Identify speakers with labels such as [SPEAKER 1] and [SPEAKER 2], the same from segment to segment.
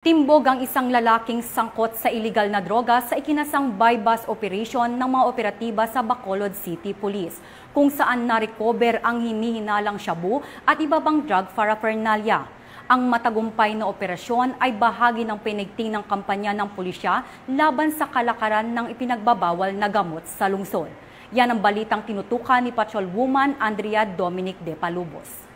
[SPEAKER 1] Timbog ang isang lalaking sangkot sa iligal na droga sa ikinasang buy-bust operation ng mga operatiba sa Bacolod City Police, kung saan na-recover ang hinihinalang shabu at iba pang drug paraphernalia. Ang matagumpay na operasyon ay bahagi ng pinigting ng kampanya ng pulisya laban sa kalakaran ng ipinagbabawal na gamot sa lungsod. Yan ang balitang tinutukan ni Patrolwoman Andrea Dominic de Palubos.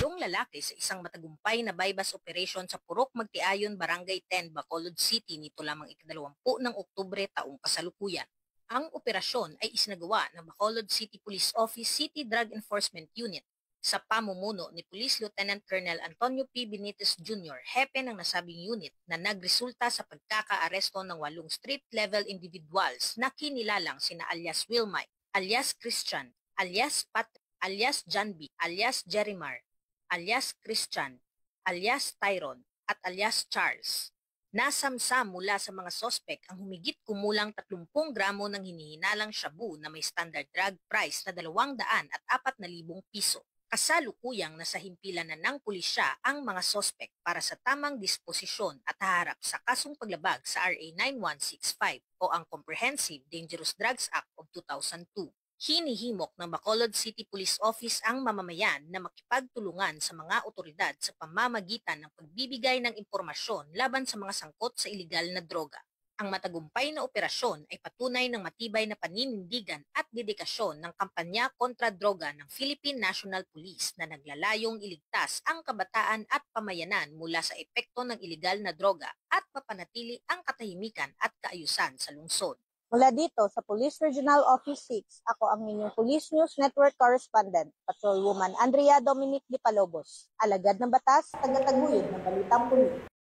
[SPEAKER 2] Yung lalaki sa isang matagumpay na buy-bust operation sa Purok Magtiayon, Barangay 10, Bacolod City nito lamang ika-20 ng Oktubre taong kasalukuyan. Ang operasyon ay isinagawa ng Bacolod City Police Office City Drug Enforcement Unit sa pamumuno ni Police Lieutenant Colonel Antonio P. Benitez Jr., hepe ng nasabing unit, na nagresulta sa pagkakaaresto ng 8 street-level individuals na kinilalang sina alias Wilmay, alias Christian, alias Patrick, alias Janby, alias Jerimar, alias Christian, alias Tyron, at alias Charles. Nasamsam mula sa mga sospek ang humigit kumulang 30 gramo ng hinihinalang shabu na may standard drug price na 204,000 piso. Kasalukuyang nasa himpilan na ng pulisya ang mga sospek para sa tamang disposisyon at haharap sa kasong paglabag sa RA 9165 o ang Comprehensive Dangerous Drugs Act of 2002. Hinihimok ng Bacolod City Police Office ang mamamayan na makipagtulungan sa mga otoridad sa pamamagitan ng pagbibigay ng impormasyon laban sa mga sangkot sa iligal na droga. Ang matagumpay na operasyon ay patunay ng matibay na paninindigan at dedikasyon ng kampanya kontra droga ng Philippine National Police na naglalayong iligtas ang kabataan at pamayanan mula sa epekto ng iligal na droga at mapanatili ang katahimikan at kaayusan sa lungsod.
[SPEAKER 3] Mula dito sa Police Regional Office 6, ako ang inyong Police News Network Correspondent, Patrolwoman Andrea Dominic de Palobos. Alagad ng batas, tagataguyod ng balitang pulis.